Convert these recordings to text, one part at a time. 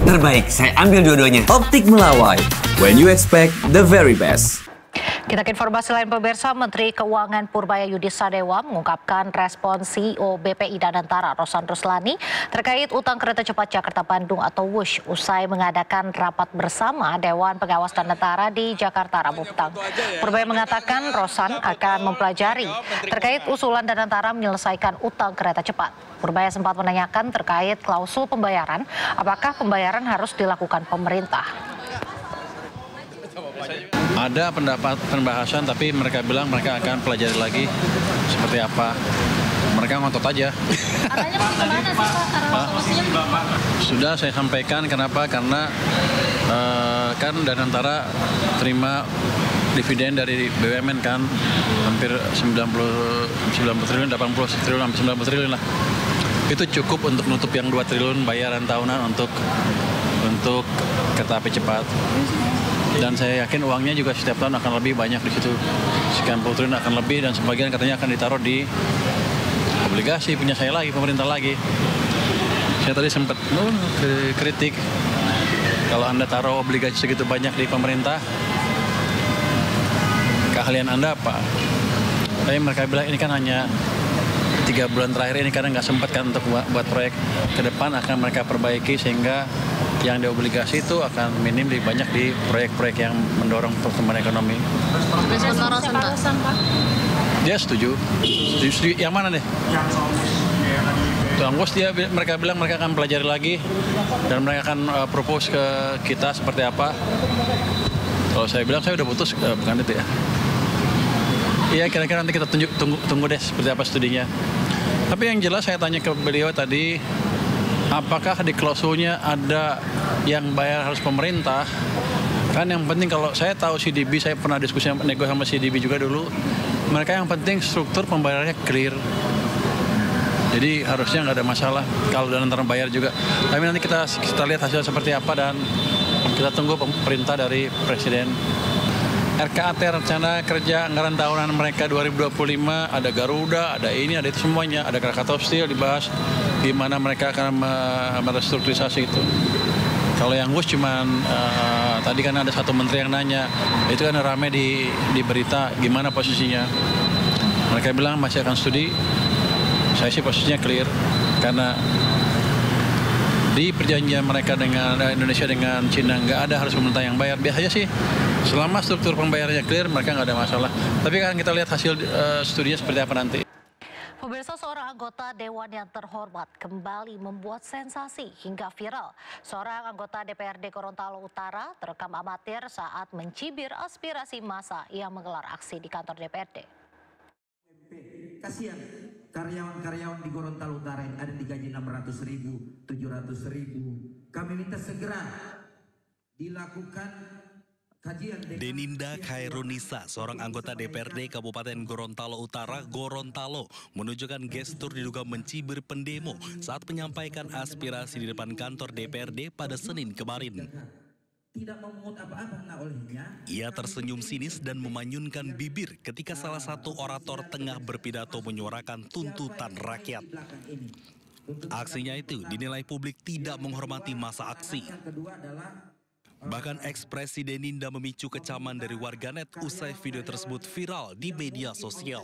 terbaik. Saya ambil dua-duanya. Optik Melawai, when you expect the very best. Kita ke informasi lain pemirsa, Menteri Keuangan Purbaya Yudi Sadewa mengungkapkan respon CEO BPI Danantara Rosan Ruslani terkait utang kereta cepat Jakarta-Bandung atau WUSH usai mengadakan rapat bersama Dewan Pengawas Danantara di Jakarta Rabu petang. Purbaya mengatakan Rosan akan mempelajari terkait usulan Danantara menyelesaikan utang kereta cepat. Purbaya sempat menanyakan terkait klausul pembayaran, apakah pembayaran harus dilakukan pemerintah. Ada pembahasan, tapi mereka bilang mereka akan pelajari lagi seperti apa. Mereka ngotot aja. Arahnya mau kemana sih Pak? Arah solusinya? Sudah saya sampaikan kenapa, karena kan Danantara terima dividen dari BUMN kan, hampir 90 triliun, 80 triliun, hampir 90 triliun lah. Itu cukup untuk nutup yang 2 triliun bayaran tahunan untuk kereta api cepat. Dan saya yakin uangnya juga setiap tahun akan lebih banyak di situ. Sekian puluh triliun akan lebih, dan sebagian katanya akan ditaruh di obligasi punya saya lagi, pemerintah lagi. Saya tadi sempat kritik, kalau Anda taruh obligasi segitu banyak di pemerintah, keahlian Anda apa? Tapi mereka bilang ini kan hanya 3 bulan terakhir ini karena nggak sempat kan untuk buat proyek. Ke depan akan mereka perbaiki sehingga yang di obligasi itu akan minim lebih banyak di proyek-proyek yang mendorong pertumbuhan ekonomi. Dia setuju. Yang mana deh? Tuan Bos mereka bilang mereka akan pelajari lagi dan mereka akan propose ke kita seperti apa. Kalau saya bilang saya udah putus, bukan itu ya. Iya, kira-kira nanti kita tunggu deh seperti apa studinya. Tapi yang jelas saya tanya ke beliau tadi, apakah di klausulnya ada yang bayar harus pemerintah? Kan yang penting, kalau saya tahu CDB, saya pernah diskusi nego sama CDB juga dulu. Mereka yang penting struktur pembayarannya clear. Jadi harusnya nggak ada masalah kalau Danantara bayar juga. Tapi nanti kita lihat hasil seperti apa dan kita tunggu perintah dari Presiden. RKAT, rencana kerja anggaran tahunan mereka 2025, ada Garuda, ada ini, ada itu semuanya. Ada Krakatau Steel dibahas gimana mereka akan merestrukturisasi itu. Kalau yang WUSH cuman tadi kan ada satu menteri yang nanya, itu kan rame di berita gimana posisinya. Mereka bilang masih akan studi. Saya sih posisinya clear karena di perjanjian mereka dengan Indonesia dengan Cina nggak ada harus pemerintah yang bayar. Biasanya sih selama struktur pembayarannya clear mereka nggak ada masalah. Tapi kan kita lihat hasil studinya seperti apa nanti. Pemirsa, seorang anggota Dewan yang terhormat kembali membuat sensasi hingga viral. Seorang anggota DPRD Gorontalo Utara terekam amatir saat mencibir aspirasi massa yang menggelar aksi di kantor DPRD. Kasihan karyawan-karyawan di Gorontalo Utara yang ada digaji 600.000, 700.000. Kami minta segera dilakukan kajian. Deninda Khairunisa, seorang anggota DPRD Kabupaten Gorontalo Utara, Gorontalo, menunjukkan gestur diduga mencibir pendemo saat menyampaikan aspirasi di depan kantor DPRD pada Senin kemarin. Tidak memungut apa-apa olehnya. Ia tersenyum sinis dan memanyunkan bibir ketika salah satu orator tengah berpidato menyuarakan tuntutan rakyat. Aksinya itu dinilai publik tidak menghormati masa aksi. Bahkan ekspresi Deninda memicu kecaman dari warganet usai video tersebut viral di media sosial.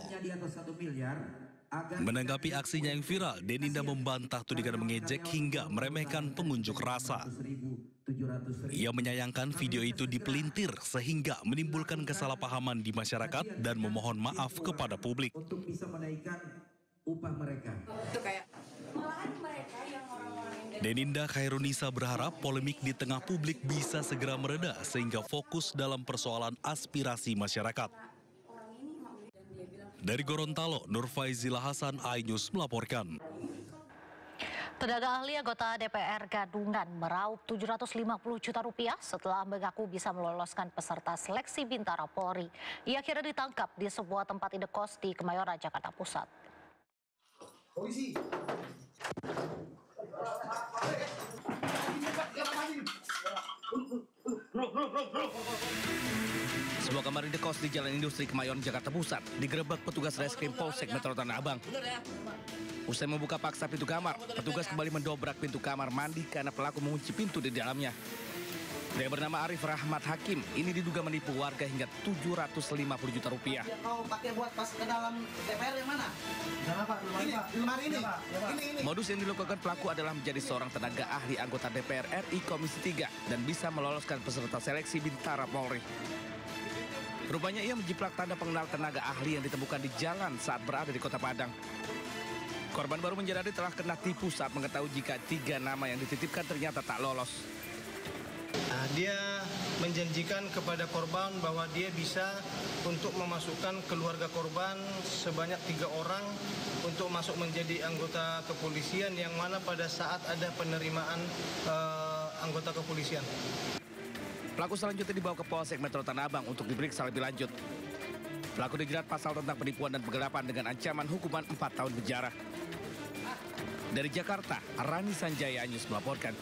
Menanggapi aksinya yang viral, Deninda membantah tudingan mengejek hingga meremehkan pengunjuk rasa. Ia menyayangkan video itu dipelintir sehingga menimbulkan kesalahpahaman di masyarakat dan memohon maaf kepada publik. Untuk bisa menaikkan upah mereka. Deninda Khairunisa berharap polemik di tengah publik bisa segera mereda sehingga fokus dalam persoalan aspirasi masyarakat. Dari Gorontalo, Nur Faizila Hasan, iNews melaporkan. Tenaga ahli anggota DPR Gadungan meraup 750 juta rupiah setelah mengaku bisa meloloskan peserta seleksi Bintara Polri. Ia akhirnya ditangkap di sebuah tempat indekos di Kemayoran, Jakarta Pusat. Polisi. Sebuah kamar indekos di Jalan Industri Kemayoran, Jakarta Pusat digerebek petugas Reskrim Polsek Metro Tanah Abang. Usai membuka paksa pintu kamar, petugas kembali mendobrak pintu kamar mandi karena pelaku mengunci pintu di dalamnya. Pria bernama Arif Rahmat Hakim ini diduga menipu warga hingga 750 juta rupiah. Kau pakai buat pas ke dalam DPR yang mana? Lemari ini. Modus yang dilakukan pelaku adalah menjadi seorang tenaga ahli anggota DPR RI Komisi 3 dan bisa meloloskan peserta seleksi Bintara Polri. Rupanya ia menjiplak tanda pengenal tenaga ahli yang ditemukan di jalan saat berada di Kota Padang. Korban baru menyadari telah kena tipu saat mengetahui jika 3 nama yang dititipkan ternyata tak lolos. Dia menjanjikan kepada korban bahwa dia bisa untuk memasukkan keluarga korban sebanyak 3 orang untuk masuk menjadi anggota kepolisian yang mana pada saat ada penerimaan anggota kepolisian. Pelaku selanjutnya dibawa ke Polsek Metro Tanah Abang untuk diperiksa lebih lanjut. Pelaku dijerat pasal tentang penipuan dan penggelapan dengan ancaman hukuman 4 tahun penjara. Dari Jakarta, Rani Sanjaya News melaporkan.